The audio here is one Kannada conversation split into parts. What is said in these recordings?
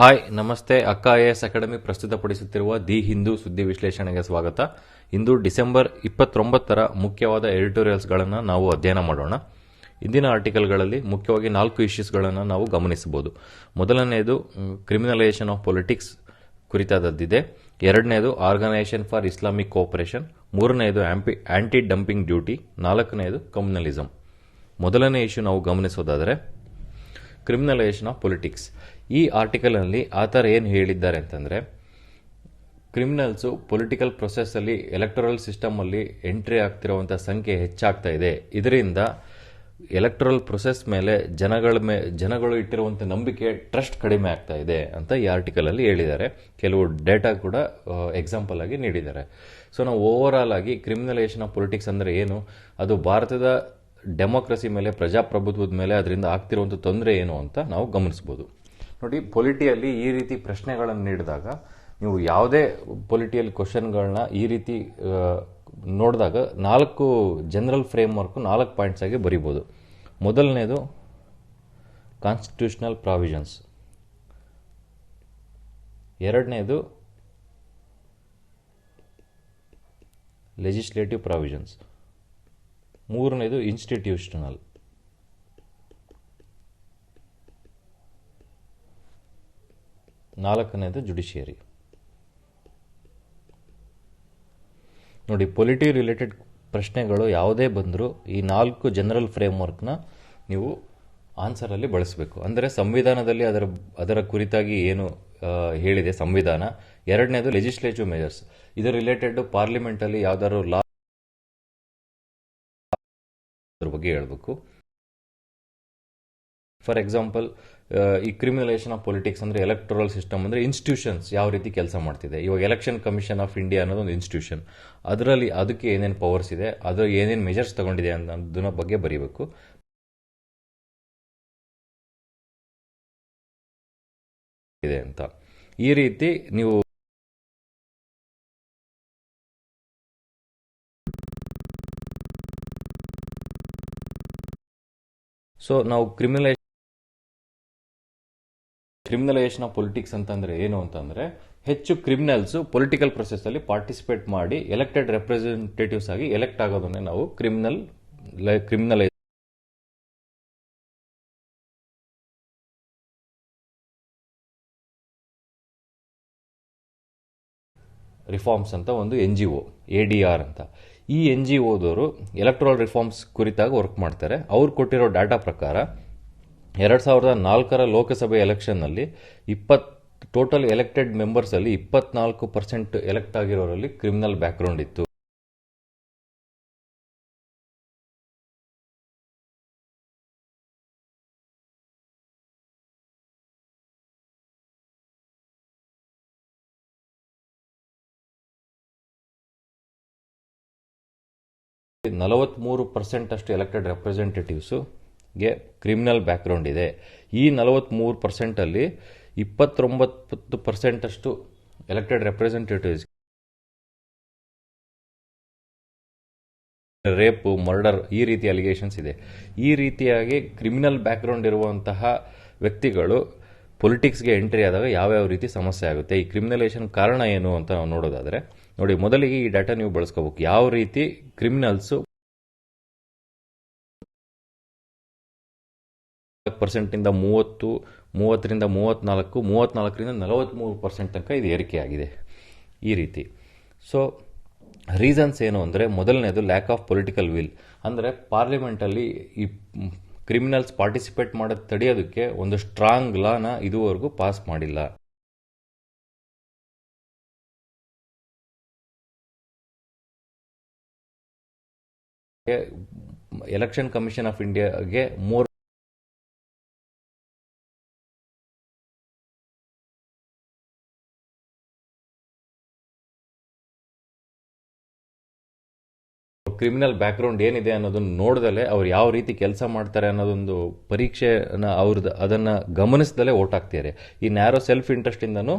ಹಾಯ್ ನಮಸ್ತೆ. ಅಕ್ಕ IAS ಅಕಾಡೆಮಿ ಪ್ರಸ್ತುತಪಡಿಸುತ್ತಿರುವ ದಿ ಹಿಂದೂ ಸುದ್ದಿ ವಿಶ್ಲೇಷಣೆಗೆ ಸ್ವಾಗತ. ಇಂದು ಡಿಸೆಂಬರ್ 29ರ ಮುಖ್ಯವಾದ ಎಡಿಟೋರಿಯಲ್ಸ್ಗಳನ್ನು ನಾವು ಅಧ್ಯಯನ ಮಾಡೋಣ. ಇಂದಿನ ಆರ್ಟಿಕಲ್ಗಳಲ್ಲಿ ಮುಖ್ಯವಾಗಿ 4 ಇಶ್ಯೂಸ್ಗಳನ್ನು ನಾವು ಗಮನಿಸಬಹುದು. ಮೊದಲನೆಯದು ಕ್ರಿಮಿನಲೈಸೇಷನ್ ಆಫ್ ಪೊಲಿಟಿಕ್ಸ್ ಕುರಿತಾದದ್ದಿದೆ. ಎರಡನೇದು ಆರ್ಗನೈಸೇಷನ್ ಫಾರ್ ಇಸ್ಲಾಮಿಕ್ ಕೋಆಪರೇಷನ್. ಮೂರನೆಯದು ಆಂಟಿ ಡಂಪಿಂಗ್ ಡ್ಯೂಟಿ. ನಾಲ್ಕನೆಯದು ಕಮ್ಯುನಲಿಸಂ. ಮೊದಲನೇ ಇಶ್ಯೂ ನಾವು ಗಮನಿಸೋದಾದರೆ ಕ್ರಿಮಿನಲೈಸೇಷನ್ ಆಫ್ ಪೊಲಿಟಿಕ್ಸ್. ಈ ಆರ್ಟಿಕಲ್ನಲ್ಲಿ ಆತರ ಏನು ಹೇಳಿದ್ದಾರೆ ಅಂತಂದರೆ, ಕ್ರಿಮಿನಲ್ಸು ಪೊಲಿಟಿಕಲ್ ಪ್ರೊಸೆಸ್ಸಲ್ಲಿ ಎಲೆಕ್ಟರಲ್ ಸಿಸ್ಟಮಲ್ಲಿ ಎಂಟ್ರಿ ಆಗ್ತಿರುವಂಥ ಸಂಖ್ಯೆ ಹೆಚ್ಚಾಗ್ತಾ ಇದೆ. ಇದರಿಂದ ಎಲೆಕ್ಟರಲ್ ಪ್ರೊಸೆಸ್ ಮೇಲೆ ಜನಗಳು ಇಟ್ಟಿರುವಂಥ ನಂಬಿಕೆ, ಟ್ರಸ್ಟ್ ಕಡಿಮೆ ಆಗ್ತಾ ಇದೆ ಅಂತ ಈ ಆರ್ಟಿಕಲಲ್ಲಿ ಹೇಳಿದ್ದಾರೆ. ಕೆಲವು ಡೇಟಾ ಕೂಡ ಎಕ್ಸಾಂಪಲ್ ಆಗಿ ನೀಡಿದ್ದಾರೆ. ಸೊ ನಾವು ಓವರ್ ಆಲ್ ಆಗಿ ಕ್ರಿಮಿನಲೈಸೇಷನ್ ಆಫ್ ಪೊಲಿಟಿಕ್ಸ್ ಅಂದರೆ ಏನು, ಅದು ಭಾರತದ ಡೆಮೋಕ್ರಸಿ ಮೇಲೆ, ಪ್ರಜಾಪ್ರಭುತ್ವದ ಮೇಲೆ ಅದರಿಂದ ಆಗ್ತಿರುವಂಥ ತೊಂದರೆ ಏನು ಅಂತ ನಾವು ಗಮನಿಸ್ಬೋದು. ನೋಡಿ, ಪೊಲಿಟಿಯಲ್ಲಿ ಈ ರೀತಿ ಪ್ರಶ್ನೆಗಳನ್ನು ನೀಡಿದಾಗ ನೀವು ಯಾವುದೇ ಪೊಲಿಟಿಯಲ್ ಕ್ವಶನ್ಗಳನ್ನ ಈ ರೀತಿ ನೋಡಿದಾಗ 4 ಜನರಲ್ ಫ್ರೇಮ್ವರ್ಕ್ 4 ಪಾಯಿಂಟ್ಸ್ ಆಗಿ ಬರೀಬೋದು. ಮೊದಲನೇದು ಕಾನ್ಸ್ಟಿಟ್ಯೂಷನಲ್ ಪ್ರಾವಿಷನ್ಸ್, ಎರಡನೇದು ಲೆಜಿಸ್ಲೇಟಿವ್ ಪ್ರಾವಿಷನ್ಸ್, ಮೂರನೇದು ಇನ್ಸ್ಟಿಟ್ಯೂಷನಲ್, ನಾಲ್ಕನೇದು ಜುಡಿಷಿಯರಿ. ನೋಡಿ, ಪೊಲಿಟಿ ರಿಲೇಟೆಡ್ ಪ್ರಶ್ನೆಗಳು ಯಾವುದೇ ಬಂದರೂ ಈ 4 ಜನರಲ್ ಫ್ರೇಮ್ವರ್ಕ್ನ ನೀವು ಆನ್ಸರಲ್ಲಿ ಬಳಸಬೇಕು. ಅಂದರೆ ಸಂವಿಧಾನದಲ್ಲಿ ಅದರ ಕುರಿತಾಗಿ ಏನು ಹೇಳಿದೆ ಸಂವಿಧಾನ. ಎರಡನೇದು ಲೆಜಿಸ್ಲೇಟಿವ್ ಮೆಜರ್ಸ್, ಇದರ ರಿಲೇಟೆಡ್ ಪಾರ್ಲಿಮೆಂಟಲ್ಲಿ ಯಾವ್ದಾದ್ರು ಲಾ ಬಗ್ಗೆ ಹೇಳಬೇಕು. ಫಾರ್ ಎಕ್ಸಾಂಪಲ್, ಈ ಕ್ರಿಮಿನಲೈಸೇಷನ್ ಆಫ್ ಪೊಲಿಟಿಕ್ಸ್ ಅಂದರೆ ಎಲೆಕ್ಟರಲ್ ಸಿಸ್ಟಮ್ ಅಂದರೆ ಇನ್ಸ್ಟಿಟ್ಯೂಷನ್ಸ್ ಯಾವ ರೀತಿ ಕೆಲಸ ಮಾಡ್ತಿದೆ. ಇವಾಗ ಎಲೆಕ್ಷನ್ ಕಮಿಷನ್ ಆಫ್ ಇಂಡಿಯಾ ಅನ್ನೋದು ಒಂದು ಇನ್ಸ್ಟಿಟ್ಯೂಷನ್, ಅದಕ್ಕೆ ಏನೇನು ಪವರ್ಸ್ ಇದೆ, ಅದು ಏನೇನು ಮೆಜರ್ಸ್ ತಗೊಂಡಿದೆ ಅನ್ನೋದನ್ನ ಬಗ್ಗೆ ಬರೀಬೇಕು. ಇದೆ ಅಂತ ಈ ರೀತಿ ನೀವು ನಾವು ಕ್ರಿಮಿನಲೈಸೇಷನ್ ಆಫ್ ಪೊಲಿಟಿಕ್ಸ್ ಅಂತಂದ್ರೆ ಏನು ಅಂತಂದ್ರೆ, ಹೆಚ್ಚು ಕ್ರಿಮಿನಲ್ಸ್ ಪೊಲಿಟಿಕಲ್ ಪ್ರೊಸೆಸ್ ಅಲ್ಲಿ ಪಾರ್ಟಿಸಿಪೇಟ್ ಮಾಡಿ ಎಲೆಕ್ಟೆಡ್ ರೆಪ್ರೆಸೆಂಟೇಟಿವ್ಸ್ ಆಗಿ ಎಲೆಕ್ಟ್ ಆಗೋದನ್ನೇ ನಾವು ಕ್ರಿಮಿನಲ್ ರಿಫಾರ್ಮ್ಸ್ ಅಂತ ಒಂದು NGO, ADR ಅಂತ. ಈ NGOದವರು ಎಲೆಕ್ಟ್ರಲ್ ರಿಫಾರ್ಮ್ಸ್ ಕುರಿತಾಗಿ ವರ್ಕ್ ಮಾಡ್ತಾರೆ. ಅವ್ರು ಕೊಟ್ಟಿರೋ ಡಾಟಾ ಪ್ರಕಾರ 2004ರ ಲೋಕಸಭೆ ಎಲೆಕ್ಷನ್ನಲ್ಲಿ ಟೋಟಲ್ ಎಲೆಕ್ಟೆಡ್ ಮೆಂಬರ್ಸ್ ಅಲ್ಲಿ 24% ಎಲೆಕ್ಟ್ ಆಗಿರೋರಲ್ಲಿ ಕ್ರಿಮಿನಲ್ ಬ್ಯಾಕ್ಗ್ರೌಂಡ್ ಇತ್ತು. ಈ 43% ಅಷ್ಟು ಎಲೆಕ್ಟೆಡ್ ರೆಪ್ರೆಸೆಂಟೇಟಿವ್ಸ್ಗೆ ಕ್ರಿಮಿನಲ್ ಬ್ಯಾಕ್ಗ್ರೌಂಡ್ ಇದೆ. ಈ 43% ಅಲ್ಲಿ 29% ಅಷ್ಟು ಎಲೆಕ್ಟೆಡ್ ರೆಪ್ರೆಸೆಂಟೇಟಿವ್ಸ್ ರೇಪ್, ಮರ್ಡರ್ ಈ ರೀತಿ ಅಲಿಗೇಷನ್ಸ್ ಇದೆ. ಈ ರೀತಿಯಾಗಿ ಕ್ರಿಮಿನಲ್ ಬ್ಯಾಕ್ಗ್ರೌಂಡ್ ಇರುವಂತಹ ವ್ಯಕ್ತಿಗಳು ಪೊಲಿಟಿಕ್ಸ್ಗೆ ಎಂಟ್ರಿ ಆದಾಗ ಯಾವ್ಯಾವ ರೀತಿ ಸಮಸ್ಯೆ ಆಗುತ್ತೆ, ಈ ಕ್ರಿಮಿನಲೈಸೇಷನ್ ಕಾರಣ ಏನು ಅಂತ ನಾವು ನೋಡೋದಾದ್ರೆ, ನೋಡಿ, ಮೊದಲಿಗೆ ಈ ಡಾಟಾ ನೀವು ಬಳಸ್ಕೋಬೇಕು. ಯಾವ ರೀತಿ ಕ್ರಿಮಿನಲ್ಸ್ 30%ಇಂದ 30, 30ರಿಂದ 34, 34ರಿಂದ 43% ತನಕ ಇದು ಏರಿಕೆ ಆಗಿದೆ ಈ ರೀತಿ. ಸೊ ರೀಸನ್ಸ್ ಏನು ಅಂದರೆ, ಮೊದಲನೇದು ಲ್ಯಾಕ್ ಆಫ್ ಪೊಲಿಟಿಕಲ್ ವಿಲ್. ಅಂದರೆ ಪಾರ್ಲಿಮೆಂಟಲ್ಲಿ ಈ ಕ್ರಿಮಿನಲ್ಸ್ ಪಾರ್ಟಿಸಿಪೇಟ್ ಮಾಡೋದು ತಡೆಯೋದಕ್ಕೆ ಒಂದು ಸ್ಟ್ರಾಂಗ್ ಲಾನ ಇದುವರೆಗೂ ಪಾಸ್ ಮಾಡಿಲ್ಲ. ಎಲೆಕ್ಷನ್ ಕಮಿಷನ್ ಆಫ್ ಇಂಡಿಯಾಗೆ ಕ್ರಿಮಿನಲ್ ಬ್ಯಾಕ್ಗ್ರೌಂಡ್ ಏನಿದೆ ಅನ್ನೋದನ್ನು ನೋಡ್ದಲೆ ಅವ್ರು ಯಾವ ರೀತಿ ಕೆಲಸ ಮಾಡ್ತಾರೆ ಅನ್ನೋದೊಂದು ಪರೀಕ್ಷೆನ ಅದನ್ನ ಗಮನಿಸದಲ್ಲೇ ಓಟ್ ಹಾಕ್ತಿದ್ದಾರೆ. ಈ ನ್ಯಾರೋ ಸೆಲ್ಫ್ ಇಂಟ್ರೆಸ್ಟ್ ಇಂದನೂ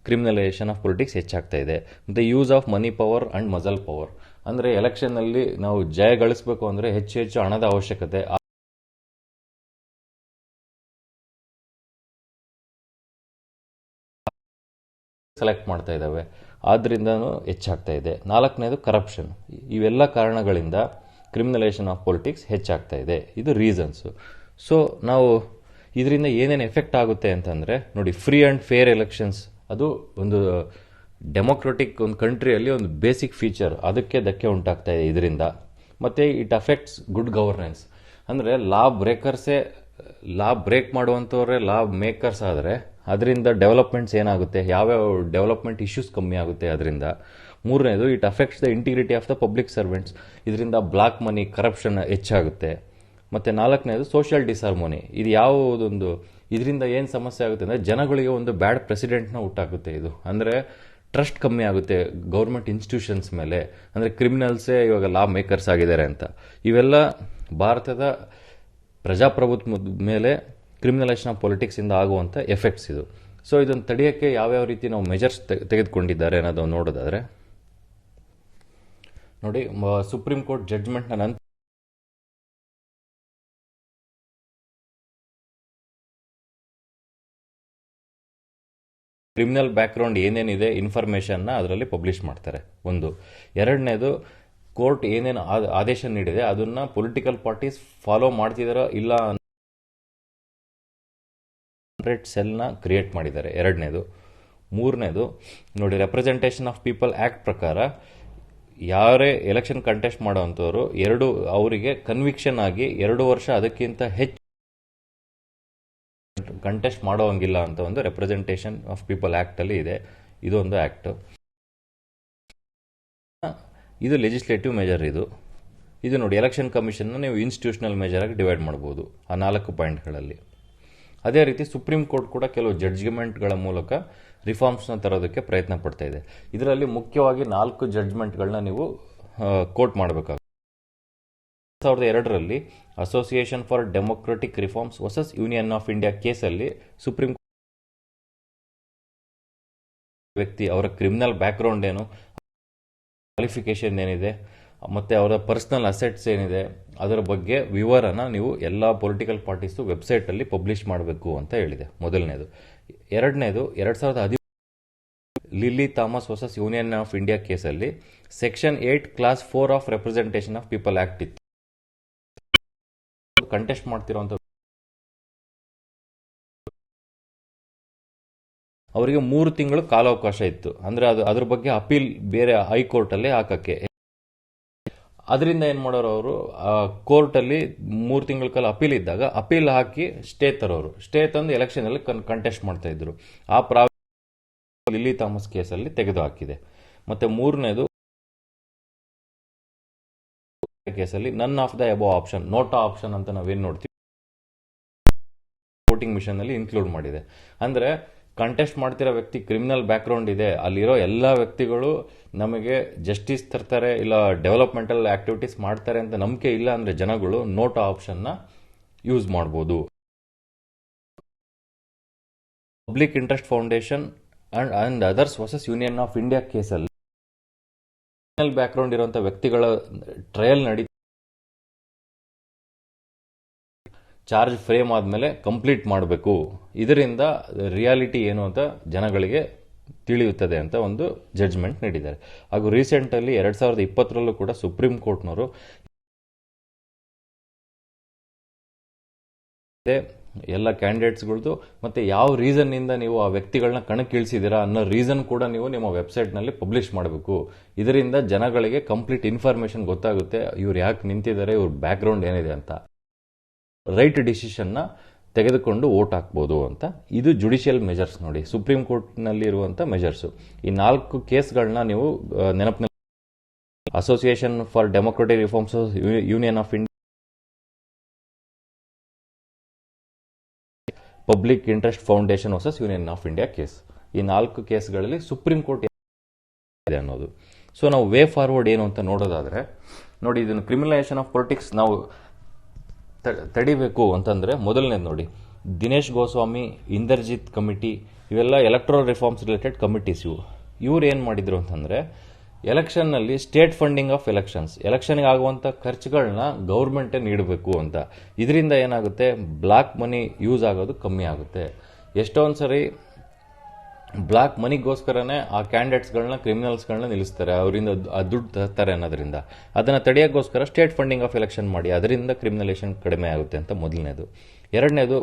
ಕ್ರಿಮಿನಲೈಸೇಷನ್ ಆಫ್ ಪೊಲಿಟಿಕ್ಸ್ ಹೆಚ್ಚಾಗ್ತಾ ಇದೆ. ಮತ್ತೆ use of money power and muscle power, ಅಂದ್ರೆ ಎಲೆಕ್ಷನ್ ನಲ್ಲಿ ನಾವು ಜಯ ಗಳಿಸಬೇಕು ಅಂದ್ರೆ ಹೆಚ್ಚು ಹಣದ ಅವಶ್ಯಕತೆ. ಕಲೆಕ್ಟ್ ಮಾಡ್ತಾ ಇದ್ದಾವೆ, ಆದ್ರಿಂದನೂ ಹೆಚ್ಚಾಗ್ತಾ ಇದೆ. ನಾಲ್ಕನೇದು ಕರಪ್ಷನ್. ಇವೆಲ್ಲ ಕಾರಣಗಳಿಂದ ಕ್ರಿಮಿನಲೈಸೇಷನ್ ಆಫ್ ಪೊಲಿಟಿಕ್ಸ್ ಹೆಚ್ಚಾಗ್ತಾ ಇದೆ. ಇದು ರೀಸನ್ಸು. ಸೊ ನಾವು ಇದರಿಂದ ಏನೇನು ಎಫೆಕ್ಟ್ ಆಗುತ್ತೆ ಅಂತಂದರೆ ನೋಡಿ, ಫ್ರೀ ಆ್ಯಂಡ್ ಫೇರ್ ಎಲೆಕ್ಷನ್ಸ್ ಅದು ಒಂದು ಡೆಮೊಕ್ರೆಟಿಕ್ ಒಂದು ಕಂಟ್ರಿಯಲ್ಲಿ ಒಂದು ಬೇಸಿಕ್ ಫೀಚರ್, ಅದಕ್ಕೆ ಧಕ್ಕೆ ಉಂಟಾಗ್ತಾ ಇದೆ ಇದರಿಂದ. ಮತ್ತು ಇಟ್ ಅಫೆಕ್ಟ್ಸ್ ಗುಡ್ ಗವರ್ನೆನ್ಸ್. ಅಂದರೆ ಲಾ ಬ್ರೇಕ್ ಮಾಡುವಂಥವ್ರೆ ಲಾ ಮೇಕರ್ಸ್ ಆದರೆ ಅದರಿಂದ ಡೆವಲಪ್ಮೆಂಟ್ಸ್ ಏನಾಗುತ್ತೆ, ಯಾವ್ಯಾವ ಡೆವಲಪ್ಮೆಂಟ್ ಇಶ್ಯೂಸ್ ಕಮ್ಮಿ ಆಗುತ್ತೆ ಅದರಿಂದ. ಮೂರನೇದು, it affects the integrity of the public servants. ಇದರಿಂದ ಬ್ಲಾಕ್ ಮನಿ, ಕರಪ್ಷನ್ ಹೆಚ್ಚಾಗುತ್ತೆ. ಮತ್ತು ನಾಲ್ಕನೇದು, ಸೋಷಿಯಲ್ ಡಿಸ್ಹಾರ್ಮೋನಿ. ಇದು ಯಾವುದೊಂದು ಇದರಿಂದ ಏನು ಸಮಸ್ಯೆ ಆಗುತ್ತೆ ಅಂದರೆ ಜನಗಳಿಗೆ ಒಂದು ಬ್ಯಾಡ್ ಪ್ರೆಸಿಡೆಂಟ್ನ ಹುಟ್ಟಾಗುತ್ತೆ. ಇದು ಅಂದರೆ ಟ್ರಸ್ಟ್ ಕಮ್ಮಿ ಆಗುತ್ತೆ ಗೌರ್ಮೆಂಟ್ ಇನ್ಸ್ಟಿಟ್ಯೂಷನ್ಸ್ ಮೇಲೆ. ಅಂದರೆ ಕ್ರಿಮಿನಲ್ಸೇ ಇವಾಗ ಲಾ ಮೇಕರ್ಸ್ ಆಗಿದ್ದಾರೆ ಅಂತ. ಇವೆಲ್ಲ ಭಾರತದ ಪ್ರಜಾಪ್ರಭುತ್ವದ ಮೇಲೆ ಕ್ರಿಮಿನಲೈಸೇಷನ್ ಆಫ್ ಪೊಲಿಟಿಕ್ಸಿಂದ ಆಗುವಂಥ ಎಫೆಕ್ಟ್ಸ್ ಇದು. ಸೊ ಇದನ್ನು ತಡೆಯೋಕ್ಕೆ ಯಾವ್ಯಾವ ರೀತಿ ನಾವು ಮೆಜರ್ಸ್ ತೆಗೆದುಕೊಂಡಿದ್ದಾರೆ ಅನ್ನೋದು ನೋಡೋದಾದರೆ ನೋಡಿ, ಸುಪ್ರೀಂ ಕೋರ್ಟ್ ಜಡ್ಜ್ಮೆಂಟ್ನ ನಂತರ ಕ್ರಿಮಿನಲ್ ಬ್ಯಾಕ್ಗ್ರೌಂಡ್ ಏನೇನಿದೆ ಇನ್ಫಾರ್ಮೇಷನ್ನ ಅದರಲ್ಲಿ ಪಬ್ಲಿಷ್ ಮಾಡ್ತಾರೆ. ಒಂದು. ಎರಡನೇದು, ಕೋರ್ಟ್ ಏನೇನು ಆದೇಶ ನೀಡಿದೆ ಅದನ್ನು ಪೊಲಿಟಿಕಲ್ ಪಾರ್ಟೀಸ್ ಫಾಲೋ ಮಾಡ್ತಿದಾರೋ ಇಲ್ಲ ಸೆಲ್ನ ಕ್ರಿಯೇಟ್ ಮಾಡಿದ್ದಾರೆ. ಎರಡನೇದು. ಮೂರನೇದು ನೋಡಿ, ರೆಪ್ರೆಸೆಂಟೇಷನ್ ಆಫ್ ಪೀಪಲ್ ಆ್ಯಕ್ಟ್ ಪ್ರಕಾರ ಯಾರೇ ಎಲೆಕ್ಷನ್ ಕಂಟೆಸ್ಟ್ ಮಾಡೋವಂಥವ್ರು ಅವರಿಗೆ ಕನ್ವಿಕ್ಷನ್ ಆಗಿ 2 ವರ್ಷ ಅದಕ್ಕಿಂತ ಹೆಚ್ಚು ಕಂಟೆಸ್ಟ್ ಮಾಡೋಂಗಿಲ್ಲ ಅಂತ ಒಂದು ರೆಪ್ರೆಸೆಂಟೇಷನ್ ಆಫ್ ಪೀಪಲ್ ಆ್ಯಕ್ಟಲ್ಲಿ ಇದೆ. ಇದೊಂದು ಆ್ಯಕ್ಟ್. ಇದು ಲೆಜಿಸ್ಲೇಟಿವ್ ಮೆಜರ್. ಇದು ನೋಡಿ, ಎಲೆಕ್ಷನ್ ಕಮಿಷನ್ನ ನೀವು ಇನ್ಸ್ಟಿಟ್ಯೂಷನಲ್ ಮೆಜರ್ ಆಗಿ ಡಿವೈಡ್ ಮಾಡ್ಬೋದು ಆ 4 ಪಾಯಿಂಟ್ಗಳಲ್ಲಿ. ಅದೇ ರೀತಿ ಸುಪ್ರೀಂ ಕೋರ್ಟ್ ಕೂಡ ಕೆಲವು ಜಡ್ಜ್ಮೆಂಟ್ಗಳ ಮೂಲಕ ರಿಫಾರ್ಮ್ಸ್ನ ತರೋದಕ್ಕೆ ಪ್ರಯತ್ನ ಪಡ್ತಾ ಇದೆ. ಇದರಲ್ಲಿ ಮುಖ್ಯವಾಗಿ 4 ಜಡ್ಜ್ಮೆಂಟ್ಗಳನ್ನ ನೀವು ಕೋಟ್ ಮಾಡಬೇಕಾಗುತ್ತೆ. 2002ರಲ್ಲಿ association for democratic reforms versus union of India ಕೇಸಲ್ಲಿ ಸುಪ್ರೀಂ ವ್ಯಕ್ತಿ ಅವರ ಕ್ರಿಮಿನಲ್ ಬ್ಯಾಕ್ಗ್ರೌಂಡ್ ಏನು, ಕ್ವಾಲಿಫಿಕೇಶನ್ ಏನಿದೆ, ಮತ್ತು ಅವರ ಪರ್ಸನಲ್ ಅಸೆಟ್ಸ್ ಏನಿದೆ, ಅದರ ಬಗ್ಗೆ ವಿವರನ ನೀವು ಎಲ್ಲ ಪೊಲಿಟಿಕಲ್ ಪಾರ್ಟೀಸು ವೆಬ್ಸೈಟಲ್ಲಿ ಪಬ್ಲಿಷ್ ಮಾಡಬೇಕು ಅಂತ ಹೇಳಿದೆ. ಮೊದಲನೇದು. ಎರಡನೇದು, 2010 Lily Thomas versus union of India ಕೇಸಲ್ಲಿ section 8 clause 4 of representation of people act ಇತ್ತು. ಕಂಟೆಸ್ಟ್ ಮಾಡ್ತಿರೋಂಥ ಅವರಿಗೆ 3 ತಿಂಗಳು ಕಾಲಾವಕಾಶ ಇತ್ತು. ಅಂದರೆ ಅದ್ರ ಬಗ್ಗೆ ಅಪೀಲ್ ಬೇರೆ ಹೈಕೋರ್ಟಲ್ಲೇ ಹಾಕಕ್ಕೆ. ಅದರಿಂದ ಏನು ಮಾಡೋರು, ಅವರು ಕೋರ್ಟಲ್ಲಿ 3 ತಿಂಗಳ ಕಾಲ ಅಪೀಲ್ ಇದ್ದಾಗ ಅಪೀಲ್ ಹಾಕಿ ಸ್ಟೇ ತರೋರು. ಸ್ಟೇ ತಂದು ಎಲೆಕ್ಷನಲ್ಲಿ ಕಂಟೆಸ್ಟ್ ಮಾಡ್ತಾ ಇದ್ರು. ಆ ಲಿಲ್ಲಿ ಥಾಮಸ್ ಕೇಸಲ್ಲಿ ತೆಗೆದು ಹಾಕಿದೆ. ಮತ್ತು ಮೂರನೇದು ಕೇಸಲ್ಲಿ none of the above option, NOTA option ಅಂತ ನಾವೇನು ನೋಡ್ತೀವಿ, ವೋಟಿಂಗ್ ಮಿಷನ್ ಅಲ್ಲಿ ಇನ್ಕ್ಲೂಡ್ ಮಾಡಿದೆ. ಅಂದರೆ ಕಂಟೆಸ್ಟ್ ಮಾಡ್ತಿರೋ ವ್ಯಕ್ತಿ ಕ್ರಿಮಿನಲ್ ಬ್ಯಾಕ್ಗ್ರೌಂಡ್ ಇದೆ, ಅಲ್ಲಿರೋ ಎಲ್ಲ ವ್ಯಕ್ತಿಗಳು ನಮಗೆ ಜಸ್ಟಿಸ್ ತರ್ತಾರೆ ಇಲ್ಲ ಡೆವಲಪ್ಮೆಂಟಲ್ ಆಕ್ಟಿವಿಟೀಸ್ ಮಾಡ್ತಾರೆ ಅಂತ ನಂಬಿಕೆ ಇಲ್ಲ ಅಂದರೆ ಜನಗಳು ನೋಟಾ ಆಪ್ಷನ್ನ ಯೂಸ್ ಮಾಡ್ಬೋದು. Public interest foundation and others versus union of India ಕೇಸಲ್ಲಿ ಕ್ರಿಮಿನಲ್ ಬ್ಯಾಕ್ಗ್ರೌಂಡ್ ಇರುವಂಥ ವ್ಯಕ್ತಿಗಳ ಟ್ರಯಲ್ ಚಾರ್ಜ್ ಫ್ರೇಮ್ ಆದಮೇಲೆ ಕಂಪ್ಲೀಟ್ ಮಾಡಬೇಕು. ಇದರಿಂದ ರಿಯಾಲಿಟಿ ಏನು ಅಂತ ಜನಗಳಿಗೆ ತಿಳಿಯುತ್ತದೆ ಅಂತ ಒಂದು ಜಡ್ಜ್ಮೆಂಟ್ ನೀಡಿದ್ದಾರೆ. ಹಾಗೂ ರೀಸೆಂಟಲ್ಲಿ 2020ರಲ್ಲೂ ಕೂಡ ಸುಪ್ರೀಂ ಕೋರ್ಟ್ನವರು ಎಲ್ಲ ಕ್ಯಾಂಡಿಡೇಟ್ಸ್ಗಳದ್ದು ಮತ್ತು ಯಾವ ರೀಸನ್ನಿಂದ ನೀವು ಆ ವ್ಯಕ್ತಿಗಳನ್ನ ಕಣಕ್ಕಿಳಿಸಿದ್ದೀರಾ ಅನ್ನೋ ರೀಸನ್ ಕೂಡ ನೀವು ನಿಮ್ಮ ವೆಬ್ಸೈಟ್ನಲ್ಲಿ ಪಬ್ಲಿಷ್ ಮಾಡಬೇಕು. ಇದರಿಂದ ಜನಗಳಿಗೆ ಕಂಪ್ಲೀಟ್ ಇನ್ಫಾರ್ಮೇಷನ್ ಗೊತ್ತಾಗುತ್ತೆ, ಇವ್ರು ಯಾಕೆ ನಿಂತಿದ್ದಾರೆ, ಇವ್ರ ಬ್ಯಾಕ್ಗ್ರೌಂಡ್ ಏನಿದೆ ಅಂತ. ರೈಟ್ ಡಿಸಿಷನ್ನ ತೆಗೆದುಕೊಂಡು ವೋಟ್ ಹಾಕ್ಬೋದು ಅಂತ. ಇದು ಜುಡಿಷಿಯಲ್ ಮೆಜರ್ಸ್ ನೋಡಿ, ಸುಪ್ರೀಂ ಕೋರ್ಟ್ನಲ್ಲಿ ಇರುವಂಥ ಮೆಜರ್ಸು. ಈ 4 ಕೇಸ್ಗಳನ್ನ ನೀವು ನೆನಪಿನಲ್ಲಿ, association for democratic reforms union of India, public interest foundation versus union of India case, ಈ 4 ಕೇಸ್ಗಳಲ್ಲಿ ಸುಪ್ರೀಂ ಕೋರ್ಟ್ ಇದೆ ಅನ್ನೋದು. ಸೊ ನಾವು ವೇ ಫಾರ್ವರ್ಡ್ ಏನು ಅಂತ ನೋಡೋದಾದರೆ ನೋಡಿ, ಇದನ್ನು ಕ್ರಿಮಿನಲೈಸೇಷನ್ ಆಫ್ ಪೊಲಿಟಿಕ್ಸ್ ನಾವು ತಡಿಬೇಕು ಅಂತಂದರೆ ಮೊದಲನೇದು ನೋಡಿ, ದಿನೇಶ್ ಗೋಸ್ವಾಮಿ, ಇಂದರ್ಜಿತ್ ಕಮಿಟಿ, ಇವೆಲ್ಲ ಎಲೆಕ್ಟ್ರಲ್ ರಿಫಾರ್ಮ್ಸ್ ರಿಲೇಟೆಡ್ ಕಮಿಟೀಸ್. ಇವ್ರು ಏನು ಮಾಡಿದ್ರು ಅಂತಂದರೆ, ಎಲೆಕ್ಷನ್ನಲ್ಲಿ ಸ್ಟೇಟ್ ಫಂಡಿಂಗ್ ಆಫ್ ಎಲೆಕ್ಷನ್ಗೆ ಆಗುವಂಥ ಖರ್ಚುಗಳನ್ನ ಗೌರ್ಮೆಂಟೇ ನೀಡಬೇಕು ಅಂತ. ಇದರಿಂದ ಏನಾಗುತ್ತೆ, ಬ್ಲಾಕ್ ಮನಿ ಯೂಸ್ ಆಗೋದು ಕಮ್ಮಿ ಆಗುತ್ತೆ. ಎಷ್ಟೊಂದು ಸರಿ ಬ್ಲಾಕ್ ಮನಿಗೋಸ್ಕರನೇ ಆ ಕ್ಯಾಂಡಿಡೇಟ್ಸ್ಗಳನ್ನ ಕ್ರಿಮಿನಲ್ಸ್ಗಳನ್ನ ನಿಲ್ಲಿಸ್ತಾರೆ, ಅವರಿಂದ ದುಡ್ಡು ತರ್ತಾರೆ ಅನ್ನೋದ್ರಿಂದ. ಅದನ್ನು ತಡೆಯೋಕ್ಕೋಸ್ಕರ ಸ್ಟೇಟ್ ಫಂಡಿಂಗ್ ಆಫ್ ಎಲೆಕ್ಷನ್ ಮಾಡಿ, ಅದರಿಂದ ಕ್ರಿಮಿನಲೇಷನ್ ಕಡಿಮೆ ಆಗುತ್ತೆ ಅಂತ ಮೊದಲನೇದು. ಎರಡನೇದು,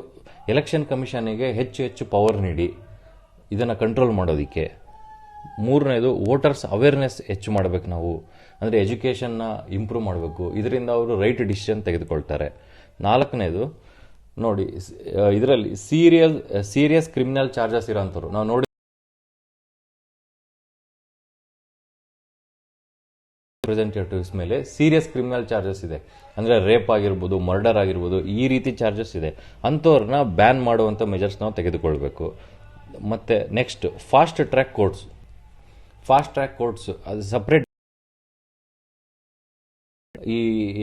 ಎಲೆಕ್ಷನ್ ಕಮಿಷನಿಗೆ ಹೆಚ್ಚು ಹೆಚ್ಚು ಪವರ್ ನೀಡಿ ಇದನ್ನು ಕಂಟ್ರೋಲ್ ಮಾಡೋದಕ್ಕೆ. ಮೂರನೇದು, ವೋಟರ್ಸ್ ಅವೇರ್ನೆಸ್ ಹೆಚ್ಚು ಮಾಡಬೇಕು ನಾವು, ಅಂದರೆ ಎಜುಕೇಷನ್ನ ಇಂಪ್ರೂವ್ ಮಾಡಬೇಕು, ಇದರಿಂದ ಅವರು ರೈಟ್ ಡಿಸಿಷನ್ ತೆಗೆದುಕೊಳ್ತಾರೆ. ನಾಲ್ಕನೇದು ನೋಡಿ, ಇದರಲ್ಲಿ ಸೀರಿಯಸ್ ಕ್ರಿಮಿನಲ್ ಚಾರ್ಜಸ್ ಇರೋಂಥವ್ರು ನಾವು ನೋಡಿ ರಿಪ್ರೆಸೆಂಟೇಟಿವ್ಸ್ ಮೇಲೆ ಸೀರಿಯಸ್ ಕ್ರಿಮಿನಲ್ ಚಾರ್ಜಸ್ ಇದೆ, ಅಂದರೆ ರೇಪ್ ಆಗಿರ್ಬೋದು, ಮರ್ಡರ್ ಆಗಿರ್ಬೋದು, ಈ ರೀತಿ ಚಾರ್ಜಸ್ ಇದೆ. ಅಂಥವ್ರನ್ನ ಬ್ಯಾನ್ ಮಾಡುವಂಥ ಮೆಜರ್ಸ್ ನಾವು ತೆಗೆದುಕೊಳ್ಬೇಕು. ಮತ್ತು ನೆಕ್ಸ್ಟ್, ಫಾಸ್ಟ್ ಟ್ರ್ಯಾಕ್ ಕೋರ್ಟ್ಸ್ ಅದು ಸಪ್ರೇಟ್. ಈ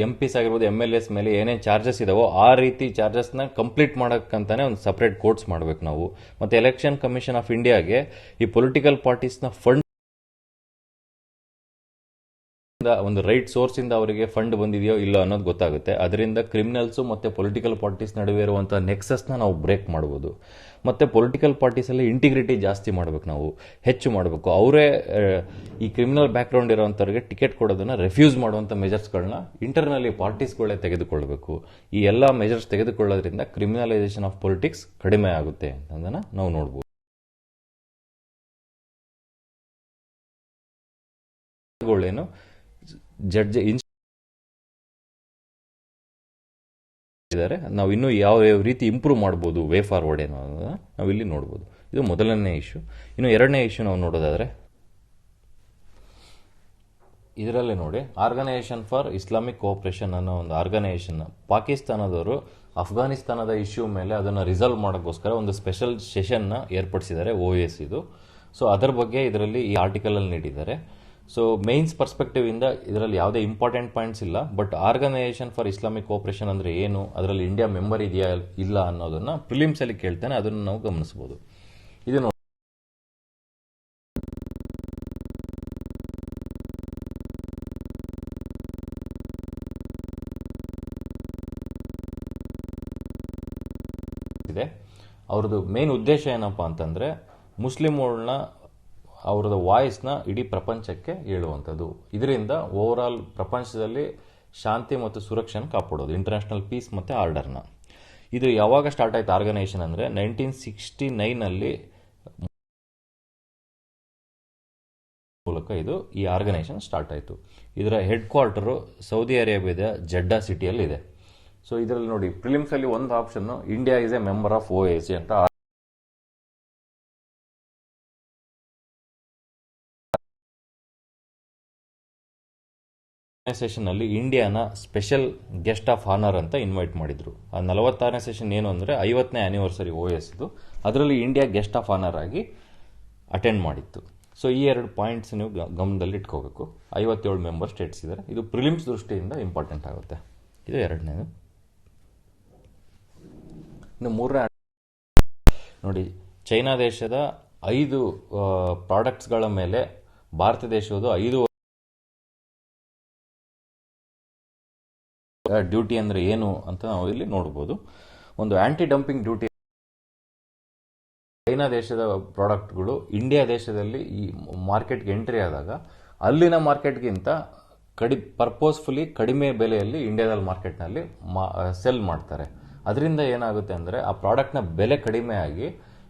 MPs ಆಗಿರ್ಬೋದು, MLAs ಮೇಲೆ ಏನೇನು ಚಾರ್ಜಸ್ ಇದಾವೋ ಆ ರೀತಿ ಚಾರ್ಜಸ್ನ ಕಂಪ್ಲೀಟ್ ಮಾಡೋಕ್ಕಂತಾನೆ ಒಂದು ಸಪ್ರೇಟ್ ಕೋರ್ಟ್ಸ್ ಮಾಡಬೇಕು ನಾವು. ಮತ್ತು ಎಲೆಕ್ಷನ್ ಕಮಿಷನ್ ಆಫ್ ಇಂಡಿಯಾಗೆ ಈ ಪೊಲಿಟಿಕಲ್ ಪಾರ್ಟೀಸ್ನ ಫಂಡ್ ಒಂದು ರೈಟ್ ಸೋರ್ಸ್ ಇಂದ ಅವರಿಗೆ ಫಂಡ್ ಬಂದಿದೆಯೋ ಇಲ್ಲೋ ಅನ್ನೋದು ಗೊತ್ತಾಗುತ್ತೆ. ಅದರಿಂದ ಕ್ರಿಮಿನಲ್ಸ್ ಮತ್ತೆ ಪೊಲಿಟಿಕಲ್ ಪಾರ್ಟೀಸ್ ನಡುವೆ ಇರುವಂತಹ ನೆಕ್ಸಸ್ನ ನಾವು ಬ್ರೇಕ್ ಮಾಡಬಹುದು. ಮತ್ತೆ ಪೊಲಿಟಿಕಲ್ ಪಾರ್ಟೀಸ್ ಅಲ್ಲಿ ಇಂಟಿಗ್ರಿಟಿ ಜಾಸ್ತಿ ಮಾಡಬೇಕು, ನಾವು ಹೆಚ್ಚು ಮಾಡಬೇಕು. ಅವರೇ ಈ ಕ್ರಿಮಿನಲ್ ಬ್ಯಾಕ್ ಗ್ರೌಂಡ್ ಇರೋಂಥವ್ರಿಗೆ ಟಿಕೆಟ್ ಕೊಡೋದನ್ನ ರೆಫ್ಯೂಸ್ ಮಾಡುವಂಥ ಮೆಜರ್ಸ್ಗಳನ್ನ ಇಂಟರ್ನಲಿ ಪಾರ್ಟೀಸ್ಗಳೇ ತೆಗೆದುಕೊಳ್ಬೇಕು. ಈ ಎಲ್ಲ ಮೆಜರ್ಸ್ ತೆಗೆದುಕೊಳ್ಳೋದ್ರಿಂದ ಕ್ರಿಮಿನಲೈಸೇಷನ್ ಆಫ್ ಪೊಲಿಟಿಕ್ಸ್ ಕಡಿಮೆ ಆಗುತ್ತೆ ಅನ್ನೋದನ್ನ ನಾವು ನೋಡ್ಬೋದು. ಏನು ಜಡ್ಜ್ ಇದ್ದಾರೆ, ನಾವು ಇನ್ನೂ ಯಾವ ರೀತಿ ಇಂಪ್ರೂವ್ ಮಾಡ್ಬೋದು, ವೇ ಫಾರ್ವರ್ಡ್ ಏನೋ ನಾವು ಇಲ್ಲಿ ನೋಡ್ಬೋದು. ಇದು ಮೊದಲನೇ ಇಶ್ಯೂ. ಇನ್ನು ಎರಡನೇ ಇಶ್ಯೂ ನಾವು ನೋಡೋದಾದ್ರೆ, ಇದರಲ್ಲೇ ನೋಡಿ, ಆರ್ಗನೈಸೇಷನ್ ಫಾರ್ ಇಸ್ಲಾಮಿಕ್ ಕೋಆಪರೇಷನ್ ಅನ್ನೋ ಒಂದು ಆರ್ಗನೈಸೇಷನ್ ಪಾಕಿಸ್ತಾನದವರು ಅಫ್ಘಾನಿಸ್ತಾನದ ಇಶ್ಯೂ ಮೇಲೆ ಅದನ್ನು ರಿಸಾಲ್ವ್ ಮಾಡೋಕ್ಕೋಸ್ಕರ ಒಂದು ಸ್ಪೆಷಲ್ ಸೆಷನ್ನ ಏರ್ಪಡಿಸಿದ್ದಾರೆ, OAS ಇದು. ಸೊ ಅದರ ಬಗ್ಗೆ ಇದರಲ್ಲಿ ಈ ಆರ್ಟಿಕಲಲ್ಲಿ ನೀಡಿದ್ದಾರೆ. ಸೊ ಮೇನ್ಸ್ ಪರ್ಸ್ಪೆಕ್ಟಿವ್ ಇಂದ ಇದರಲ್ಲಿ ಯಾವುದೇ ಇಂಪಾರ್ಟೆಂಟ್ ಪಾಯಿಂಟ್ಸ್ ಇಲ್ಲ, but organisation for Islamic cooperation ಅಂದ್ರೆ ಏನು, ಅದರಲ್ಲಿ ಇಂಡಿಯಾ ಮೆಂಬರ್ ಇದೆಯಾ ಇಲ್ಲ ಅನ್ನೋದನ್ನ ಪ್ರಿಲಿಮ್ಸ್ ಅಲ್ಲಿ ಕೇಳ್ತಾನೆ, ಅದನ್ನು ನಾವು ಗಮನಿಸಬಹುದು. ಇದು ನೋಡಿ, ಅವ್ರದ್ದು ಮೇನ್ ಉದ್ದೇಶ ಏನಪ್ಪಾ ಅಂತಂದ್ರೆ ಮುಸ್ಲಿಮ್ಗಳನ್ನ ಅವ್ರದ್ದು ವಾಯ್ಸ್ನ ಇಡೀ ಪ್ರಪಂಚಕ್ಕೆ ಹೇಳುವಂಥದ್ದು. ಇದರಿಂದ ಓವರ್ ಆಲ್ ಪ್ರಪಂಚದಲ್ಲಿ ಶಾಂತಿ ಮತ್ತು ಸುರಕ್ಷೆನ ಕಾಪಾಡೋದು, ಇಂಟರ್ನ್ಯಾಷನಲ್ ಪೀಸ್ ಮತ್ತು ಆರ್ಡರ್ನ. ಇದು ಯಾವಾಗ ಸ್ಟಾರ್ಟ್ ಆಯ್ತು ಆರ್ಗನೈಸೇಷನ್ ಅಂದರೆ 1969 ಮೂಲಕ ಈ ಆರ್ಗನೈಸೇಷನ್ ಸ್ಟಾರ್ಟ್ ಆಯಿತು. ಇದರ ಹೆಡ್ ಕ್ವಾರ್ಟರು ಸೌದಿ ಅರೇಬಿಯಾದ ಜೆಡ್ಡಾ ಸಿಟಿಯಲ್ಲಿ ಇದೆ. ಸೊ ಇದರಲ್ಲಿ ನೋಡಿ, ಪ್ರಿಲಿಮ್ಸ್ ಅಲ್ಲಿ ಒಂದು option India is A member of OAS ಅಂತ. ಸೆಷನ್ ಅಲ್ಲಿ ಇಂಡಿಯಾನ ಸ್ಪೆಷಲ್ ಗೆಸ್ಟ್ ಆಫ್ ಆನರ್ ಅಂತ ಇನ್ವೈಟ್ ಮಾಡಿದ್ರು. ಆ 46ನೇ ಸೆಷನ್ ಏನು ಅಂದ್ರೆ 50ನೇ ಆನಿವರ್ಸರಿ OAS ಇದು, ಅದರಲ್ಲಿ ಇಂಡಿಯಾ ಗೆಸ್ಟ್ ಆಫ್ ಆನರ್ ಆಗಿ ಅಟೆಂಡ್ ಮಾಡಿತ್ತು. ಸೊ ಈ ಎರಡು ಪಾಯಿಂಟ್ಸ್ ನೀವು ಗಮನದಲ್ಲಿ ಇಟ್ಕೋಬೇಕು. 57 ಮೆಂಬರ್ ಸ್ಟೇಟ್ಸ್ ಇದ್ದಾರೆ. ಇದು ಪ್ರಿಲಿಮ್ಸ್ ದೃಷ್ಟಿಯಿಂದ ಇಂಪಾರ್ಟೆಂಟ್ ಆಗುತ್ತೆ. ಇದು ಎರಡನೇದು. ಇನ್ನು ಮೂರನೇ ನೋಡಿ, ಚೈನಾ ದೇಶದ 5 ಪ್ರಾಡಕ್ಟ್ಸ್ಗಳ ಮೇಲೆ ಭಾರತ ದೇಶದ 5 ಡ್ಯೂಟಿ ಅಂದ್ರೆ ಏನು ಅಂತ ನಾವು ಇಲ್ಲಿ ನೋಡಬಹುದು. ಒಂದು ಆಂಟಿ ಡಂಪಿಂಗ್ ಡ್ಯೂಟಿ, ಚೈನಾ ದೇಶದ ಪ್ರಾಡಕ್ಟ್ಗಳು ಇಂಡಿಯಾ ದೇಶದಲ್ಲಿ ಈ ಮಾರ್ಕೆಟ್ಗೆ ಎಂಟ್ರಿ ಆದಾಗ ಅಲ್ಲಿನ ಮಾರ್ಕೆಟ್ಗಿಂತ ಪರ್ಪೋಸ್ಫುಲಿ ಕಡಿಮೆ ಬೆಲೆಯಲ್ಲಿ ಇಂಡಿಯಾದ ಮಾರ್ಕೆಟ್ನಲ್ಲಿ ಸೆಲ್ ಮಾಡ್ತಾರೆ. ಅದರಿಂದ ಏನಾಗುತ್ತೆ ಅಂದರೆ ಆ ಪ್ರಾಡಕ್ಟ್ನ ಬೆಲೆ ಕಡಿಮೆ ಆಗಿ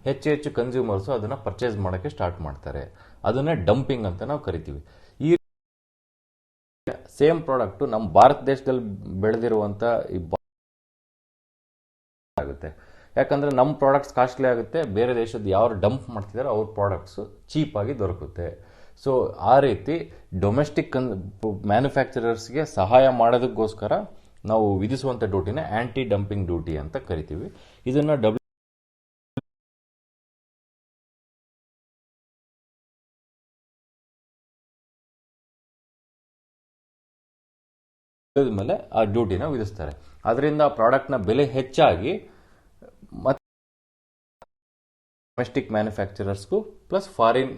ಹೆಚ್ಚು ಹೆಚ್ಚು ಕನ್ಸ್ಯೂಮರ್ಸು ಅದನ್ನು ಪರ್ಚೇಸ್ ಮಾಡೋಕ್ಕೆ ಸ್ಟಾರ್ಟ್ ಮಾಡ್ತಾರೆ. ಅದನ್ನೇ ಡಂಪಿಂಗ್ ಅಂತ ನಾವು ಕರಿತೀವಿ. ಈ ಸೇಮ್ ಪ್ರಾಡಕ್ಟ್ ನಮ್ಮ ಭಾರತ ದೇಶದಲ್ಲಿ ಬೆಳೆದಿರುವಂತ ಆಗುತ್ತೆ, ಯಾಕಂದ್ರೆ ನಮ್ಮ ಪ್ರಾಡಕ್ಟ್ಸ್ ಕಾಸ್ಟ್ಲಿ ಆಗುತ್ತೆ, ಬೇರೆ ದೇಶದ ಯಾರು ಡಂಪ್ ಮಾಡ್ತಿದ್ದಾರೆ ಅವ್ರ ಪ್ರಾಡಕ್ಟ್ಸ್ ಚೀಪ್ ಆಗಿ ದೊರಕುತ್ತೆ. ಸೊ ಆ ರೀತಿ ಡೊಮೆಸ್ಟಿಕ್ ಮ್ಯಾನುಫ್ಯಾಕ್ಚರರ್ಸ್ಗೆ ಸಹಾಯ ಮಾಡೋದಕ್ಕೋಸ್ಕರ ನಾವು ವಿಧಿಸುವಂತ ಡ್ಯೂಟಿನ ಆಂಟಿ ಡಂಪಿಂಗ್ ಡ್ಯೂಟಿ ಅಂತ ಕರಿತೀವಿ. ಇದನ್ನ ಮೇಲೆ ಆ ಡ್ಯೂಟಿನ ವಿಧಿಸ್ತಾರೆ. ಅದರಿಂದ ಪ್ರಾಡಕ್ಟ್ನ ಬೆಲೆ ಹೆಚ್ಚಾಗಿ ಡೊಮೆಸ್ಟಿಕ್ ಮ್ಯಾನುಫ್ಯಾಕ್ಚರರ್ಸ್ಗೂ ಪ್ಲಸ್ ಫಾರಿನ್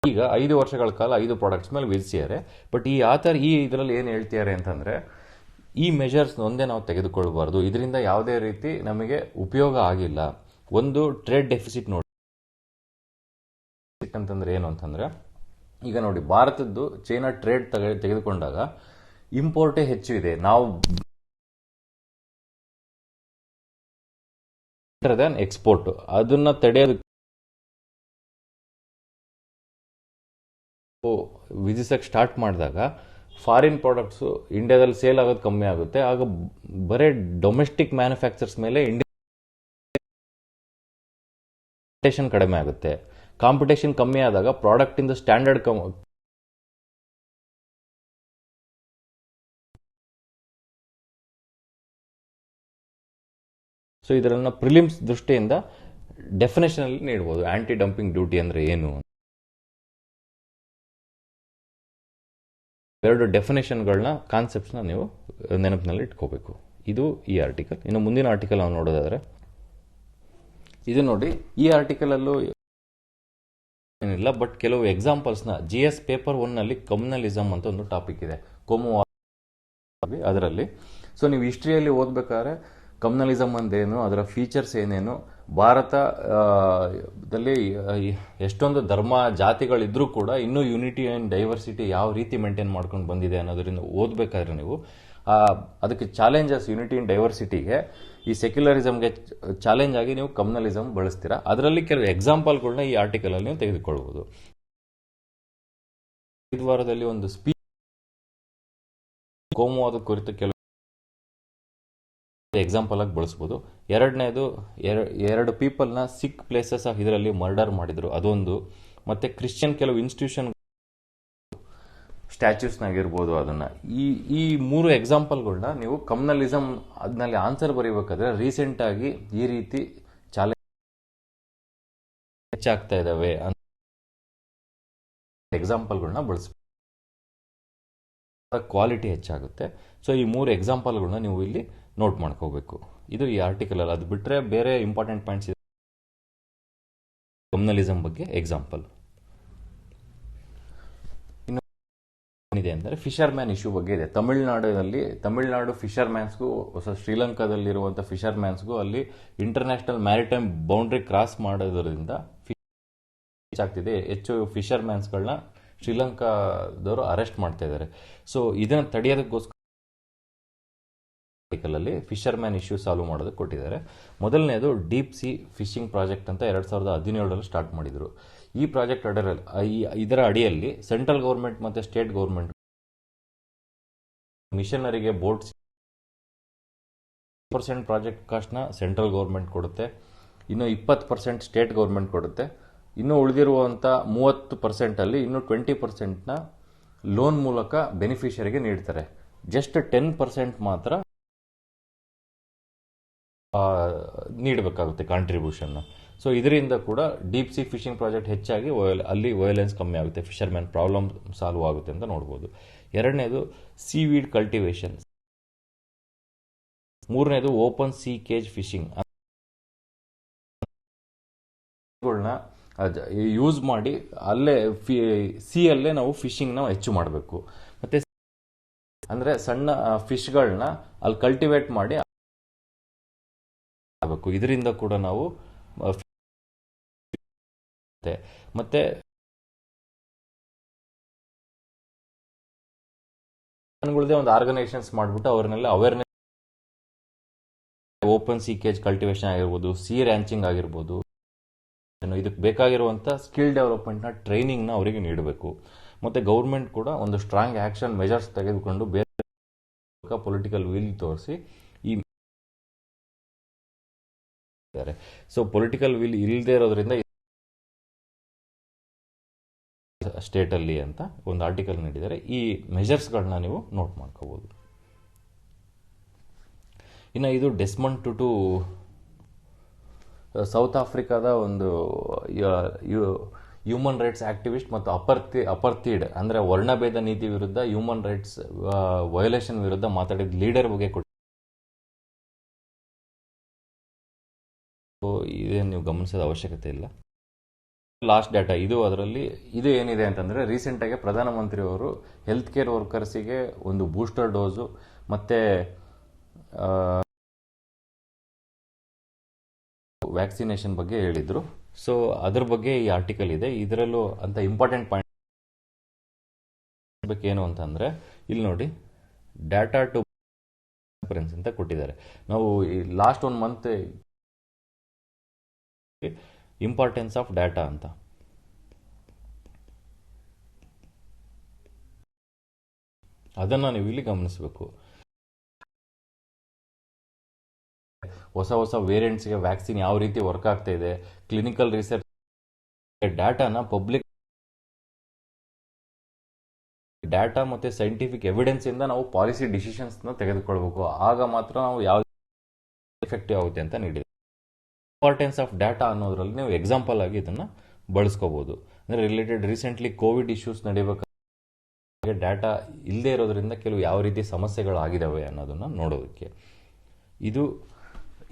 ಈಗ 5 ವರ್ಷಗಳ ಕಾಲ 5 ಪ್ರಾಡಕ್ಟ್ಸ್ ಮೇಲೆ ವಿಧಿಸಿದ್ದಾರೆ. ಬಟ್ ಈ ಇದರಲ್ಲಿ ಏನು ಹೇಳ್ತಿದ್ದಾರೆ ಅಂತಂದ್ರೆ, ಈ ಮೆಜರ್ಸ್ ಒಂದೇ ನಾವು ತೆಗೆದುಕೊಳ್ಳಬಾರ್ದು, ಇದರಿಂದ ಯಾವುದೇ ರೀತಿ ನಮಗೆ ಉಪಯೋಗ ಆಗಿಲ್ಲ. ಒಂದು ಟ್ರೇಡ್ ಡೆಫಿಸಿಟ್ ನೋಡಿ, ಅಂತಂದ್ರೆ ಏನು ಅಂತಂದ್ರೆ, ಈಗ ನೋಡಿ ಭಾರತದ್ದು ಚೈನಾ ಟ್ರೇಡ್ ತೆಗೆದುಕೊಂಡಾಗ ಇಂಪೋರ್ಟೇ ಹೆಚ್ಚು ಇದೆ. ನಾವು ಎಕ್ಸ್ಪೋರ್ಟ್ ಅದನ್ನ ತಡೆಯೋದು ವಿಧಿಸಕ್ಕೆ ಸ್ಟಾರ್ಟ್ ಮಾಡಿದಾಗ ಫಾರಿನ್ ಪ್ರಾಡಕ್ಟ್ಸ್ ಇಂಡಿಯಾದಲ್ಲಿ ಸೇಲ್ ಆಗೋದು ಕಮ್ಮಿ ಆಗುತ್ತೆ. ಆಗ ಬರೇ ಡೊಮೆಸ್ಟಿಕ್ ಮ್ಯಾನುಫ್ಯಾಕ್ಚರ್ಸ್ ಮೇಲೆ ಇಂಡಿಯನ್ ಕಡಿಮೆ ಆಗುತ್ತೆ. ಕಾಂಪಿಟೇಷನ್ ಕಮ್ಮಿ ಆದಾಗ ಪ್ರಾಡಕ್ಟ್ ಇಂದ ಸ್ಟ್ಯಾಂಡರ್ಡ್ ಸೊ ಇದರನ್ನ ಪ್ರಿಲಿಮ್ಸ್ ದೃಷ್ಟಿಯಿಂದ ಡೆಫಿನೇಷನ್ ಅಲ್ಲಿ ನೀಡಬಹುದು. ಆಂಟಿ ಡಂಪಿಂಗ್ ಡ್ಯೂಟಿ ಅಂದ್ರೆ ಏನು, ಎರಡು ಡೆಫಿನೇಷನ್ಗಳನ್ನ ಕಾನ್ಸೆಪ್ಟ್ಸ್ನ ನೀವು ನೆನಪಿನಲ್ಲಿ ಇಟ್ಕೋಬೇಕು. ಇದು ಈ ಆರ್ಟಿಕಲ್. ಇನ್ನು ಮುಂದಿನ ಆರ್ಟಿಕಲ್ ನಾವು ನೋಡೋದಾದ್ರೆ, ಇದು ನೋಡಿ, ಈ ಆರ್ಟಿಕಲ್ ಅಲ್ಲೂ ಏನಿಲ್ಲ, ಬಟ್ ಕೆಲವು ಎಕ್ಸಾಂಪಲ್ಸ್ನ GS ಪೇಪರ್ 1 ನಲ್ಲಿ ಕಮ್ಯುನಲಿಸಮ್ ಅಂತ ಒಂದು ಟಾಪಿಕ್ ಇದೆ, ಕೋಮು ಅದರಲ್ಲಿ. ಸೊ ನೀವು ಹಿಸ್ಟ್ರಿಯಲ್ಲಿ ಓದ್ಬೇಕಾದ್ರೆ ಕಮ್ಯುನಲಿಸಮ್ ಅಂದೇನು, ಅದರ ಫೀಚರ್ಸ್ ಏನೇನು, ಭಾರತದಲ್ಲಿ ಎಷ್ಟೊಂದು ಧರ್ಮ ಜಾತಿಗಳಿದ್ರೂ ಕೂಡ ಇನ್ನೂ ಯೂನಿಟಿ ಅಂಡ್ ಡೈವರ್ಸಿಟಿ ಯಾವ ರೀತಿ ಮೇಂಟೈನ್ ಮಾಡ್ಕೊಂಡು ಬಂದಿದೆ ಅನ್ನೋದರಿಂದ ಓದಬೇಕಾದ್ರೆ ನೀವು ಅದಕ್ಕೆ ಚಾಲೆಂಜಸ್, ಯೂನಿಟಿ ಅಂಡ್ ಡೈವರ್ಸಿಟಿಗೆ, ಈ ಸೆಕ್ಯುಲರಿಸಮ್ಗೆ ಚಾಲೆಂಜ್ ಆಗಿ ನೀವು ಕಮ್ಯುನಲಿಸಮ್ ಬಳಸ್ತೀರಾ. ಅದರಲ್ಲಿ ಕೆಲವು ಎಕ್ಸಾಂಪಲ್ಗಳನ್ನ ಈ ಆರ್ಟಿಕಲ್ ಅಲ್ಲಿ ನೀವು ತೆಗೆದುಕೊಳ್ಬಹುದು. ಈ ವಾರದಲ್ಲಿ ಒಂದು ಸ್ಪೀಚ್ ಕೋಮುವಾದ ಕುರಿತು ಕೆಲವು ಎಕ್ಸಾಂಪಲ್ ಆಗಿ ಬಳಸಬಹುದು. ಎರಡನೇದು, ಎರಡು ಪೀಪಲ್ನ ಸಿಕ್ ಪ್ಲೇಸಸ್ ಇದರಲ್ಲಿ ಮರ್ಡರ್ ಮಾಡಿದ್ರು, ಅದೊಂದು. ಮತ್ತೆ ಕ್ರಿಶ್ಚಿಯನ್ ಕೆಲವು ಇನ್ಸ್ಟಿಟ್ಯೂಷನ್ ಸ್ಟ್ಯಾಚ್ಯೂಸ್ನಾಗಿರ್ಬೋದು, ಅದನ್ನ. ಈ ಮೂರು ಎಕ್ಸಾಂಪಲ್ಗಳನ್ನ ನೀವು ಕಮ್ಯುನಲಿಸಮ್ ಅದ್ನಲ್ಲಿ ಆನ್ಸರ್ ಬರೀಬೇಕಾದ್ರೆ ರೀಸೆಂಟ್ ಆಗಿ ಈ ರೀತಿ ಚಾಲೆಂಜ್ ಹೆಚ್ಚಾಗ್ತಾ ಇದಾವೆ ಅಂತ ಎಕ್ಸಾಂಪಲ್ಗಳನ್ನ ಬಳಸಬೇಕು, ಕ್ವಾಲಿಟಿ ಹೆಚ್ಚಾಗುತ್ತೆ. ಸೊ ಈ ಮೂರು ಎಕ್ಸಾಂಪಲ್ಗಳನ್ನ ನೀವು ಇಲ್ಲಿ ನೋಟ್ ಮಾಡ್ಕೋಬೇಕು. ಇದು ಈ ಆರ್ಟಿಕಲ್ ಅಲ್ಲ. ಅದು ಬಿಟ್ರೆ ಬೇರೆ ಇಂಪಾರ್ಟೆಂಟ್ ಪಾಯಿಂಟ್ಸ್ ಇದೆ ಕಮ್ಯುನಲಿಸಮ್ ಬಗ್ಗೆ ಎಕ್ಸಾಂಪಲ್. ಇನ್ನು ಏನಿದೆ ಅಂದರೆ ಫಿಶರ್ ಮ್ಯಾನ್ ಇಶ್ಯೂ ಬಗ್ಗೆ ಇದೆ. ತಮಿಳುನಾಡು ಫಿಶರ್ ಮ್ಯಾನ್ಸ್ಗೂ ಶ್ರೀಲಂಕಾದಲ್ಲಿರುವಂಥ ಫಿಶರ್ ಮ್ಯಾನ್ಸ್ಗೂ ಅಲ್ಲಿ ಇಂಟರ್ನ್ಯಾಷನಲ್ ಮ್ಯಾರಿಟೈಮ್ ಬೌಂಡ್ರಿ ಕ್ರಾಸ್ ಮಾಡೋದ್ರಿಂದ ಆಗ್ತಿದೆ. ಹೆಚ್ಚು ಫಿಶರ್ ಮ್ಯಾನ್ಸ್ಗಳನ್ನ ಶ್ರೀಲಂಕಾದವರು ಅರೆಸ್ಟ್ ಮಾಡ್ತಾ ಇದ್ದಾರೆ. ಸೊ ಇದನ್ನು ತಡೆಯೋದಕ್ಕೋಸ್ಕರ ಅಲ್ಲಿ ಫಿಶರ್ ಮ್ಯಾನ್ ಇಶ್ಯೂ ಸಾಲ್ವ್ ಮಾಡೋದಕ್ಕೆ ಕೊಟ್ಟಿದ್ದಾರೆ. ಮೊದಲನೇದು ಡೀಪ್ ಸಿ ಫಿಶಿಂಗ್ ಪ್ರಾಜೆಕ್ಟ್ ಅಂತ 2017 ಸ್ಟಾರ್ಟ್ ಮಾಡಿದ್ರು. ಈ ಪ್ರಾಜೆಕ್ಟ್ ಇದರ ಅಡಿಯಲ್ಲಿ ಸೆಂಟ್ರಲ್ ಗೌರ್ಮೆಂಟ್ ಮತ್ತೆ ಸ್ಟೇಟ್ ಗೌರ್ಮೆಂಟ್ ಮಿಷನರಿಗೆ ಬೋಟ್ಸ್ 10% ಪ್ರಾಜೆಕ್ಟ್ ಕಾಸ್ಟ್ನ ಸೆಂಟ್ರಲ್ ಗೌರ್ಮೆಂಟ್ ಕೊಡುತ್ತೆ, ಇನ್ನು 20% ಸ್ಟೇಟ್ ಗೌರ್ಮೆಂಟ್ ಕೊಡುತ್ತೆ. ಇನ್ನು ಉಳಿದಿರುವಂಥ 30% ಅಲ್ಲಿ ಇನ್ನು 20%ನ ಲೋನ್ ಮೂಲಕ ಬೆನಿಫಿಷರಿಗೆ ನೀಡ್ತಾರೆ. ಜಸ್ಟ್ 10% ಮಾತ್ರ ನೀಡಬೇಕಾಗುತ್ತೆ ಕಾಂಟ್ರಿಬ್ಯೂಷನ್. ಸೊ ಇದರಿಂದ ಕೂಡ ಡೀಪ್ ಸಿ ಫಿಶಿಂಗ್ ಪ್ರಾಜೆಕ್ಟ್ ಹೆಚ್ಚಾಗಿ ಅಲ್ಲಿ ವಯೋಲೆನ್ಸ್ ಕಮ್ಮಿ ಆಗುತ್ತೆ, ಫಿಶರ್ ಮ್ಯಾನ್ ಪ್ರಾಬ್ಲಮ್ ಸಾಲ್ವ್ ಆಗುತ್ತೆ ಅಂತ ನೋಡ್ಬೋದು. ಎರಡನೇದು ಸೀವೀಡ್ ಕಲ್ಟಿವೇಶನ್. ಮೂರನೇದು open sea cage fishing. Use ಮಾಡಿ ಅಲ್ಲೇ ಸಿಯಲ್ಲೇ ನಾವು ಫಿಶಿಂಗ್ ನಾವು ಹೆಚ್ಚು ಮಾಡಬೇಕು. ಮತ್ತೆ ಅಂದ್ರೆ ಸಣ್ಣ ಫಿಶ್ಗಳನ್ನ ಅಲ್ಲಿ ಕಲ್ಟಿವೇಟ್ ಮಾಡಿ ಇದರಿಂದ ಕೂಡ ನಾವು ಮತ್ತೆ ಒಂದು ಆರ್ಗನೈಸೇಷನ್ಸ್ ಮಾಡ್ಬಿಟ್ಟು ಅವ್ರನ್ನೆಲ್ಲ awareness, open sea cage cultivation ಆಗಿರ್ಬೋದು, ಸಿ ರ್ಯಾಂಚಿಂಗ್ ಆಗಿರ್ಬೋದು, ಇದಕ್ಕೆ ಬೇಕಾಗಿರುವಂತ ಸ್ಕಿಲ್ ಡೆವಲಪ್ಮೆಂಟ್ನ ಟ್ರೈನಿಂಗ್ನ ಅವರಿಗೆ ನೀಡಬೇಕು. ಮತ್ತೆ ಗೌರ್ಮೆಂಟ್ ಕೂಡ ಒಂದು ಸ್ಟ್ರಾಂಗ್ ಆಕ್ಷನ್ ಮೆಜರ್ಸ್ ತೆಗೆದುಕೊಂಡು ಬೇರೆ ಪೊಲಿಟಿಕಲ್ ವಿಲ್ ತೋರಿಸಿ ಈ ಸೊ ಪೊಲಿಟಿಕಲ್ ವಿಲ್ ಇಲ್ಲದೆ ಇರೋದ್ರಿಂದ ಸ್ಟೇಟ್ ಅಲ್ಲಿ ಅಂತ ಒಂದು ಆರ್ಟಿಕಲ್ ನೀಡಿದ್ದಾರೆ. ಈ ಮೆಜರ್ಸ್ಗಳನ್ನ ನೀವು ನೋಟ್ ಮಾಡ್ಕೋಬಹುದು. ಇನ್ನು ಇದು ಡೆಸ್ಮಂಡ್ ಟುಟು ಸೌತ್ ಆಫ್ರಿಕಾದ ಒಂದು ಹ್ಯೂಮನ್ ರೈಟ್ಸ್ ಆಕ್ಟಿವಿಸ್ಟ್ ಮತ್ತು ಅಪರ್ಥೀಡ್ ಅಂದ್ರೆ ವರ್ಣಭೇದ ನೀತಿ ವಿರುದ್ಧ, ಹ್ಯೂಮನ್ ರೈಟ್ಸ್ ವಯೋಲೇಷನ್ ವಿರುದ್ಧ ಮಾತಾಡಿದ ಲೀಡರ್ ಬಗ್ಗೆ ಇದೇನು ನೀವು ಗಮನಿಸೋದ ಅವಶ್ಯಕತೆ ಇಲ್ಲ. ಲಾಸ್ಟ್ ಡೇಟಾ ಇದು. ಅದರಲ್ಲಿ ಇದು ಏನಿದೆ ಅಂತಂದ್ರೆ, ರೀಸೆಂಟ್ ಆಗಿ ಪ್ರಧಾನಮಂತ್ರಿ ಅವರು ಹೆಲ್ತ್ ಕೇರ್ ವರ್ಕರ್ಸಿಗೆ ಒಂದು ಬೂಸ್ಟರ್ ಡೋಸು ಮತ್ತೆ ವ್ಯಾಕ್ಸಿನೇಷನ್ ಬಗ್ಗೆ ಹೇಳಿದ್ರು. ಸೊ ಅದ್ರ ಬಗ್ಗೆ ಈ ಆರ್ಟಿಕಲ್ ಇದೆ. ಇದರಲ್ಲೂ ಅಂತ ಇಂಪಾರ್ಟೆಂಟ್ ಪಾಯಿಂಟ್ ಏನು ಅಂತಂದ್ರೆ, ಇಲ್ಲಿ ನೋಡಿ, ಡಾಟಾ ಟು ಅಂತ ಕೊಟ್ಟಿದ್ದಾರೆ. ನಾವು last 1 month importance of data ಅಂತ, ಅದನ್ನ ನೀವು ಇಲ್ಲಿ ಗಮನಿಸಬೇಕು. ಹೊಸ ಹೊಸ ವೇರಿಯಂಟ್ಸ್ಗೆ ವ್ಯಾಕ್ಸಿನ್ ಯಾವ ರೀತಿ ವರ್ಕ್ ಆಗ್ತಾ ಇದೆ, ಕ್ಲಿನಿಕಲ್ ರಿಸರ್ಚ್ ಡಾಟಾನ ಪಬ್ಲಿಕ್ ಡಾಟಾ ಮತ್ತೆ ಸೈಂಟಿಫಿಕ್ ಎವಿಡೆನ್ಸ್ ಇಂದ ನಾವು ಪಾಲಿಸಿ ಡಿಸಿಷನ್ಸ್ ನ ತೆಗೆದುಕೊಳ್ಬೇಕು. ಆಗ ಮಾತ್ರ ನಾವು ಯಾವ ಎಫೆಕ್ಟಿವ್ ಆಗುತ್ತೆ ಅಂತ ನೀಡಿದೆ. ಇಂಪಾರ್ಟೆನ್ಸ್ ಆಫ್ ಡಾಟಾ ಅನ್ನೋದ್ರಲ್ಲಿ ನೀವು ಎಕ್ಸಾಂಪಲ್ ಆಗಿ ಇದನ್ನ ಬಳಸ್ಕೋಬಹುದು. ಅಂದ್ರೆ ರಿಲೇಟೆಡ್ ರೀಸೆಂಟ್ಲಿ ಕೋವಿಡ್ ಇಶ್ಯೂಸ್ ನಡೀಬೇಕಾದ್ರೆ ಡಾಟಾ ಇಲ್ಲದೆ ಇರೋದ್ರಿಂದ ಕೆಲವು ಯಾವ ರೀತಿ ಸಮಸ್ಯೆಗಳಾಗಿದ್ದಾವೆ ಅನ್ನೋದನ್ನ ನೋಡೋದಕ್ಕೆ ಇದು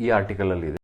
ಈ ಆರ್ಟಿಕಲ್ ಅಲ್ಲಿ ಇದೆ.